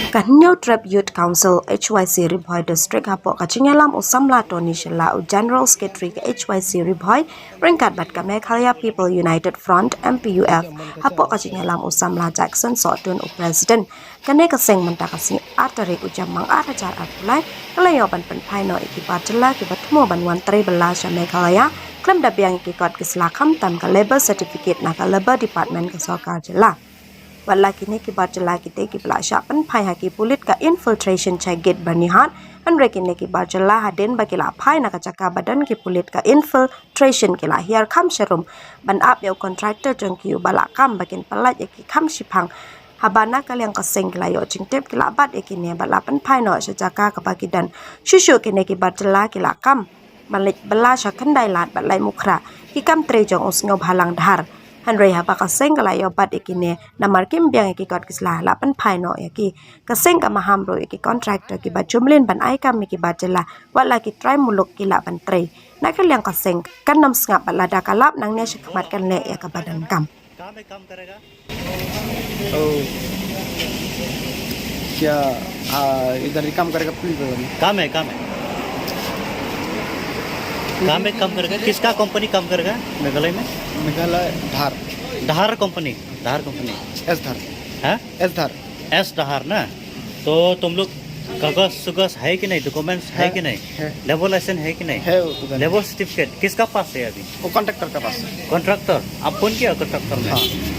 New Trap Youth Council HYC Riboy District Hapo Kachinyalam Usamla Tony Shela General Secretary HYC Riboy Ringkat Bat Kamekhalaya People United Front MPUF Hapo Kachinyalam Usamla Jackson Sotun President Kane Kaseng Mentakasing Artari Ujamang Arajar Arpulai Kalayoban Penpaino Ikibatela Kibatmo Banwan Tri Belasha Mekhalaya Klem Dabiang Ikikot Kislakam Tam Labor Certificate Naka Labor Department Kasokar Jela Wala kini kibat jela kita kibla syapan pai haki pulit ka infiltration cegit bernihat andre kini kibat jela haden bagi la pai nak caka badan ki pulit ka infiltration kila hiar kam serum ban up yo contractor jong ki bala kam bagian pelat yaki kam sipang habana kaliang kaseng kila yo jingtip kila bat ekini bala pan pai no sejaka kabagi dan susu kini kibat jela kila kam balik bela syakan dailat balai mukra ki kam tre jong usngob halang dhar Henry haba kaseng kalayo bat ikine namar kim biang ikikot kislah lapan paino yaki kaseng ka mahamro iki contractor ki bajumlin ban ai kam ki bajela wala ki try muluk ki lapan tre nak yang kaseng kan nam sngap balada kalap nang ne shikmat kan le ya ka badan kam काम करेगा क्या इधर ही काम करेगा पुलिस काम है काम करेगा किसका कंपनी काम करेगा मेघालय में मेघालय धार कंपनी एस धार ना तो तुम लोग कागज सुगज है कि नहीं डॉक्यूमेंट्स है कि नहीं लेबर लाइसेंस है कि नहीं है लेबर सर्टिफिकेट किसका पास है अभी वो कॉन्ट्रैक्टर का पास कॉन्ट्रैक्टर आप फोन किया कॉन्ट्रैक्टर में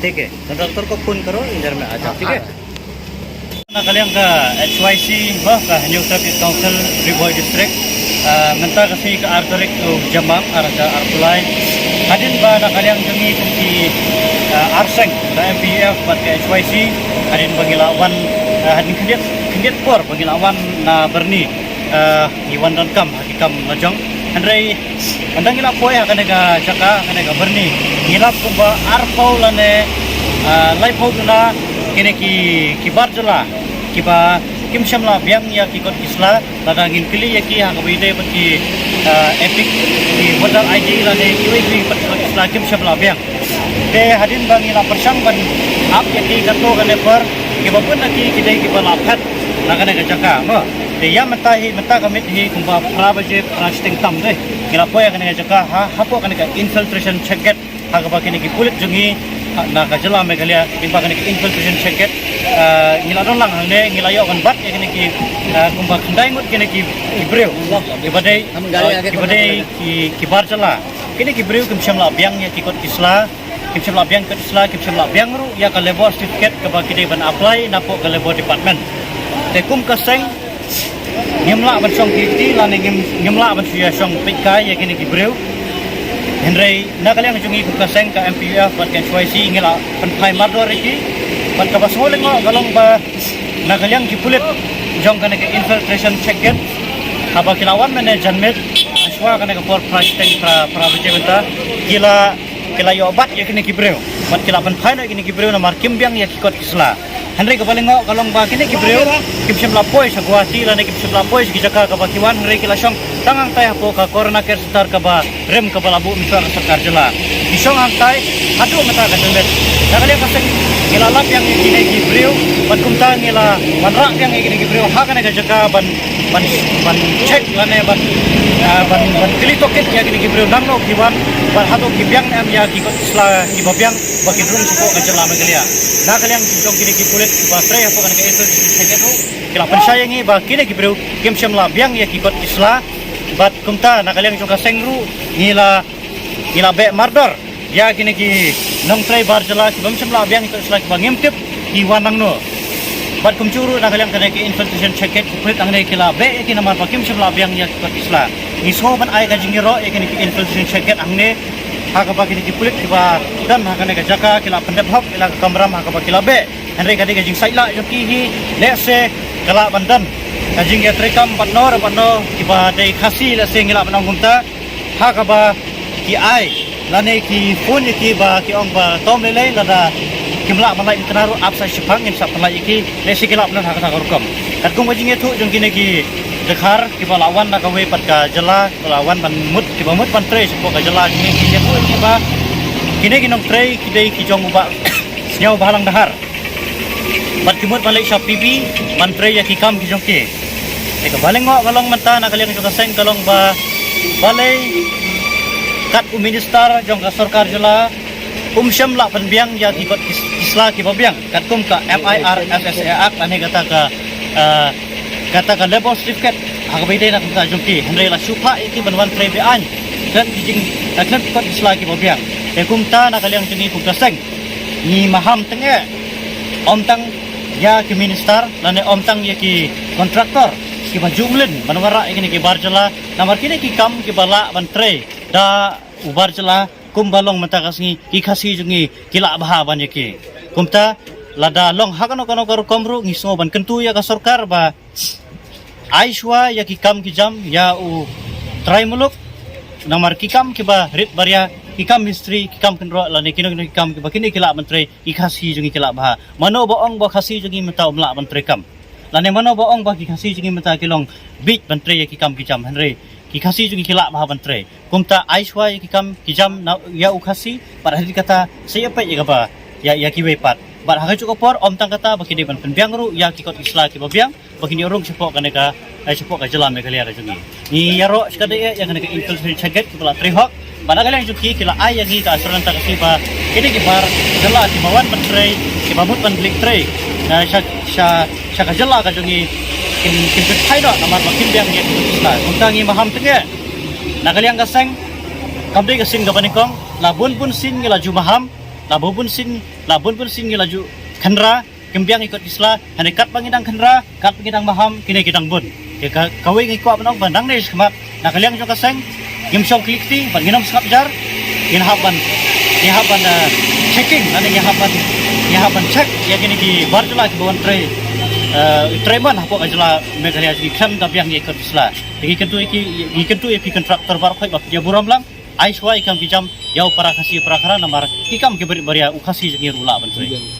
ठीक है कॉन्ट्रैक्टर को फोन करो इधर में आ जाओ ठीक है kalian ka HYC bah ka New Trap Youth Council Riboy District menta kasi ka artarik jamam araja arpulai hadin ba na kalian kami kumpi arseng ka MPF bat ka HYC hadin bangilawan hadin kindiat por bangilawan na berni iwan dan kam hakikam najong andrei andang ila poy kanega jaka kanega berni ngilap kumba arpau lane laipau duna kene ki barjala kiba kim shamla biang ya ki kot isla lada ngin kili ya ki ha kabide pati epic ki modal id la ne UAV pati kot isla kim shamla biang de hadin bangi la persang ban ap ya ki gato kane per kiba pun ki kidai ki bala phat la kane ga jaka ma de ya mata kamit hi kumba prabaje prasting tam de ngila poya kane ga jaka ha hapo kane ga infiltration checket ha ga bakini ki pulit jungi na kajala Meghalaya timba kane ki infiltration checket ngila don lang hangne ngila yo kan bat ya kene ki kumba khandai ngut kene ki ibreu ibadai ki bar chala kene ki ibreu kim shamla biang ya ki kot kisla kim shamla biang ru ya ka labor certificate ka ba kide ban apply na po ka labor department te kum ka seng ngimla ban song ki la ne ngimla ban suya song pikai ya kene ki ibreu Henry na kalian jungi kum ka seng ka MPUF bat kan HYC ngila penpai mardor iki ban ka basngoleng ngo galong ba na kalian ki pulit jong kana ke infiltration checket haba kilawan mane janmet aswa kana ke for practicing pra bejenta kila yo bat ya kini ki breu bat kila penpai no kini ki breu na markim biang ya ki kot kisla Henry ka balengo galong ba kini ki breu kim semla poi sagwati la ne kim semla poi ki jaka ka bakiwan Henry kila syong tangang tay po ka corona care center ka ba rem ka balabu misal sarkar jela isong angkai hadu mata ka janmet na kalian kaseng ngila lap yang kini ki breu bat kumta ngila manrak yang kini ki breu ha kana ka jaka ban check lane ban kili toket ya kini ki breu nangno kiwan ban hadu ki biang am ya ki kot isla ki babiang baki drum suko ka jela Meghalaya na kalian jong kini ki kulit ba tray apa kana ka itu check ho kila pensayangi ba kini ki breu kim shamla biang ya ki kot isla bat kumta na kalian jong ka sengru ngila be mardor ya kini ki nong tray bar jela ki bam shamla biang itu isla ki bangim tip ki wanang no bat kumcuru na kalian kana ki infiltration checket kulit ang nei kila be ki namar bakim shamla biang ya kot isla ni so ban ai ka jingiro ya kini ki infiltration checket ang ne ha ka bagi ki pulit ki ba dan ha kana ka jaka kila pendep hop kila kamram ha ka ba kila be henry ka jing saila jo ki hi le se kala bandan ka jing ya trekam panor ki ba dei khasi le se ngila banong kumta ha ka ba ki ai la ne ki phone ki ba ki ong ba tom le la da kimla malai internaru apsa shipang in sa palai ki le se kila banan ha ka rukom kat kum jing ethu jong kini ki dekhar ki ba lawan na ka we pat ka jala lawan ban mut ki ba mut ban tre ko ka jala ni ki ethu ki ba kini ki nong tre ki dei ki jong ba nyau balang dahar bat kimut balik shop PB mantre ya kikam kijongke eka baling ngo kalong menta na kaliang juga seng kalong ba balai kat minister jong ka sarkar jela syam la panbiang ya kikot kisla ki babiang kat kum ka MIRSSA Act ane kata ka level certificate hagabide na kumta jongki hendai la supa iki banwan tre bean dan kijing aklat kot kisla ki babiang e kumta na kaliang tini kumta seng ni maham tenge om tang ya ki minister lane om tang ya ki kontraktor ki bajumlen manwara ikini ki barjala namar kini ki kam ki bala bantre da ubar jala kumbalong mata kasngi ikasi jungi kila baha ban yaki kumta lada long hakano kano karo komru ngismo ban kentu ya ka sarkar ba aishwa ya ki kam ki jam ya u try muluk namar ki kam ki ba rit barya ki kam mistri ki kam kenro lane kino ki kam ki ba kini kila bantre ikasi jungi kila baha mano boong ba khasi jungi mata umla bantre kam lane mano boong ba ki khasi jungi mata kilong bit bantre ya ki kam ki jam henry ki khasi jungi kila baha bantre kumta aishwa ya ki kam ki jam na ya u khasi par hari kata saya pa ya ba ya ki wepat bar haga cukup por om tang kata bakini ban penbiang ru ya ki kot isla ki babiang bakini urung sepok kaneka sepok ka jelam me kaliara jungi ni yaro skade ya kaneka intelligence checket kepala trihok pada kalian juki kila ay yang ka asuran ta kasiba kini ki bar jela ki bawan bantre ki babut ban blik tre na sha ka jela ka jungi kin thai do amar bakin biang ya ki isla untangi maham tenge na kalian kaseng kabde kasing ga banikong labun pun sin ngila ju maham labun pun sin ngila ju khandra kembiang ikut isla hanekat bangidang khandra kat bangidang maham kini kidang bun ya kawe ngi ko banong bandang ne khmat na kalian jo kaseng yum shong klikti banginam skap jar in haban checking nani haban check ya kini ki barjula ki bawan treman hapo ajla megaria ki kham da biang ikut isla iki kentu iki kontraktor bar khoi bap ya buram lang aishwa ikam kijam yau para khasi prakara namar ikam ke beria ukasi jengi rula bantu